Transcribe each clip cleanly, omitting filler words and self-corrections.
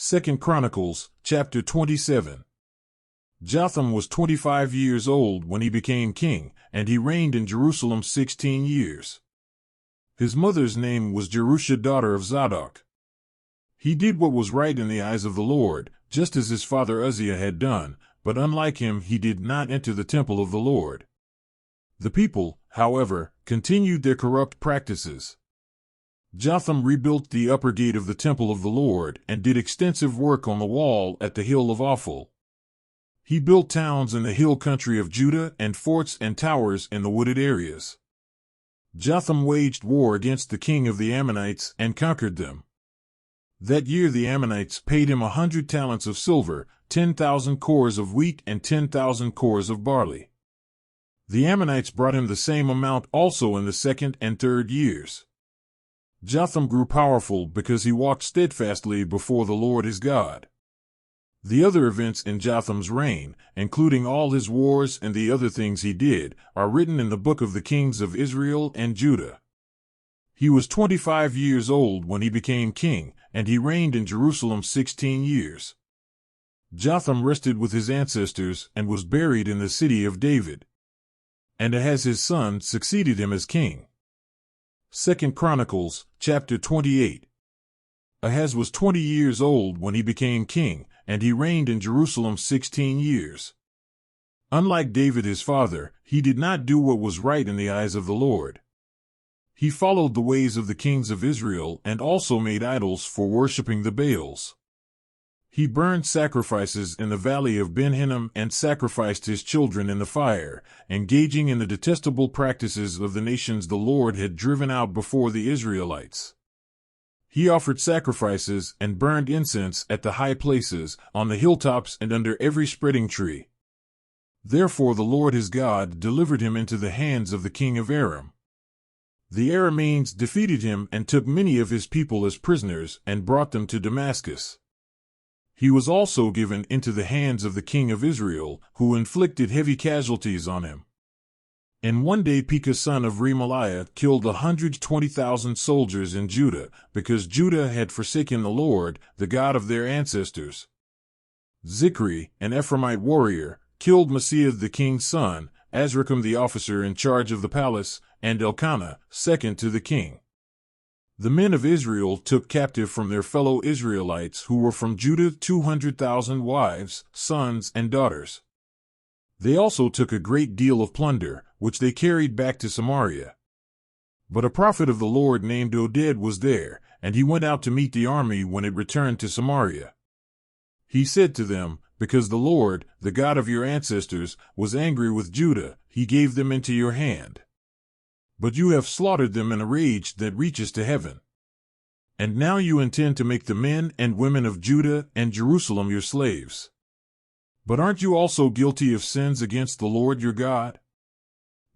Second Chronicles, chapter 27. Jotham was 25 years old when he became king, and he reigned in Jerusalem 16 years. His mother's name was Jerusha, daughter of Zadok. He did what was right in the eyes of the Lord, just as his father Uzziah had done, but unlike him he did not enter the temple of the Lord. The people, however, continued their corrupt practices. Jotham rebuilt the upper gate of the temple of the Lord and did extensive work on the wall at the hill of Ophel. He built towns in the hill country of Judah and forts and towers in the wooded areas. Jotham waged war against the king of the Ammonites and conquered them. That year the Ammonites paid him 100 talents of silver, 10,000 cores of wheat, and 10,000 cores of barley. The Ammonites brought him the same amount also in the second and third years. Jotham grew powerful because he walked steadfastly before the Lord his God. The other events in Jotham's reign, including all his wars and the other things he did, are written in the book of the kings of Israel and Judah. He was 25 years old when he became king, and he reigned in Jerusalem 16 years. Jotham rested with his ancestors and was buried in the city of David. And Ahaz his son succeeded him as king. Second Chronicles, chapter 28. Ahaz was 20 years old when he became king, and he reigned in Jerusalem 16 years. Unlike David his father, he did not do what was right in the eyes of the Lord. He followed the ways of the kings of Israel and also made idols for worshipping the Baals. He burned sacrifices in the valley of Ben-Hinnom and sacrificed his children in the fire, engaging in the detestable practices of the nations the Lord had driven out before the Israelites. He offered sacrifices and burned incense at the high places, on the hilltops and under every spreading tree. Therefore the Lord his God delivered him into the hands of the king of Aram. The Arameans defeated him and took many of his people as prisoners and brought them to Damascus. He was also given into the hands of the king of Israel, who inflicted heavy casualties on him. And one day Pekah son of Remaliah killed 120,000 soldiers in Judah, because Judah had forsaken the Lord, the God of their ancestors. Zichri, an Ephraimite warrior, killed Maaseiah the king's son, Azrikam the officer in charge of the palace, and Elkanah, second to the king. The men of Israel took captive from their fellow Israelites who were from Judah 200,000 wives, sons, and daughters. They also took a great deal of plunder, which they carried back to Samaria. But a prophet of the Lord named Oded was there, and he went out to meet the army when it returned to Samaria. He said to them, "Because the Lord, the God of your ancestors, was angry with Judah, he gave them into your hand. But you have slaughtered them in a rage that reaches to heaven. And now you intend to make the men and women of Judah and Jerusalem your slaves. But aren't you also guilty of sins against the Lord your God?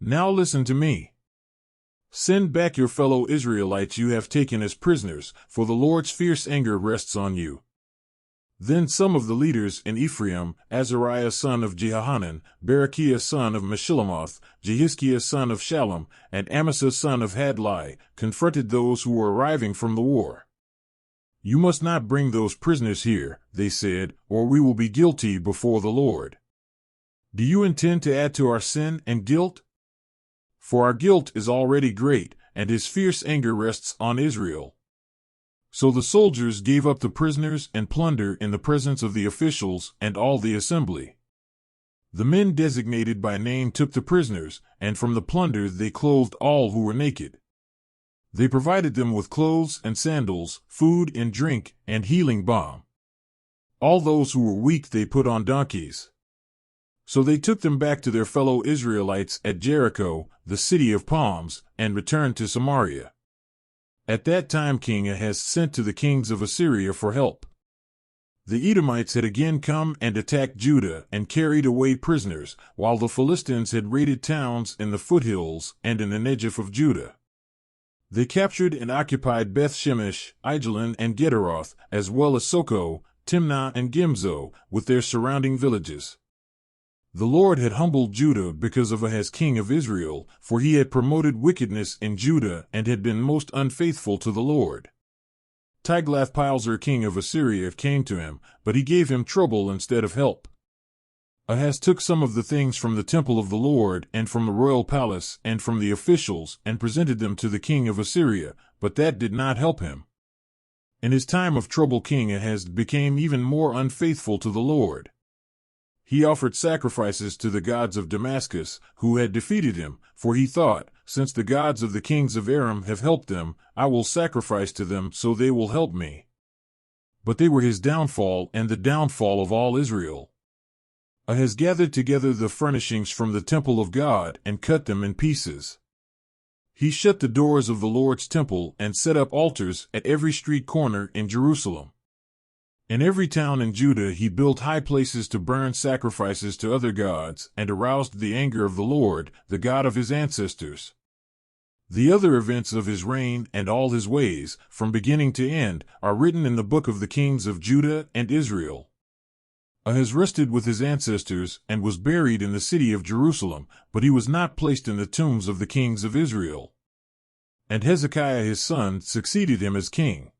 Now listen to me. Send back your fellow Israelites you have taken as prisoners, for the Lord's fierce anger rests on you." Then some of the leaders in Ephraim, Azariah son of Jehohanan, Berechiah son of Meshillemoth, Jehizkiah son of Shallum, and Amasa son of Hadlai, confronted those who were arriving from the war. "You must not bring those prisoners here," they said, "or we will be guilty before the Lord. Do you intend to add to our sin and guilt? For our guilt is already great, and his fierce anger rests on Israel." So the soldiers gave up the prisoners and plunder in the presence of the officials and all the assembly. The men designated by name took the prisoners, and from the plunder they clothed all who were naked. They provided them with clothes and sandals, food and drink, and healing balm. All those who were weak they put on donkeys. So they took them back to their fellow Israelites at Jericho, the city of palms, and returned to Samaria. At that time King Ahaz sent to the kings of Assyria for help. The Edomites had again come and attacked Judah and carried away prisoners, while the Philistines had raided towns in the foothills and in the Negev of Judah. They captured and occupied Beth-Shemesh, Aijalon, and Gederoth, as well as Soko, Timnah, and Gimzo, with their surrounding villages. The Lord had humbled Judah because of Ahaz king of Israel, for he had promoted wickedness in Judah and had been most unfaithful to the Lord. Tiglath-Pileser king of Assyria came to him, but he gave him trouble instead of help. Ahaz took some of the things from the temple of the Lord, and from the royal palace, and from the officials, and presented them to the king of Assyria, but that did not help him. In his time of trouble, King Ahaz became even more unfaithful to the Lord. He offered sacrifices to the gods of Damascus, who had defeated him, for he thought, since the gods of the kings of Aram have helped them, I will sacrifice to them so they will help me. But they were his downfall and the downfall of all Israel. Ahaz gathered together the furnishings from the temple of God and cut them in pieces. He shut the doors of the Lord's temple and set up altars at every street corner in Jerusalem. In every town in Judah he built high places to burn sacrifices to other gods and aroused the anger of the Lord, the God of his ancestors. The other events of his reign and all his ways, from beginning to end, are written in the book of the kings of Judah and Israel. Ahaz rested with his ancestors and was buried in the city of Jerusalem, but he was not placed in the tombs of the kings of Israel. And Hezekiah his son succeeded him as king.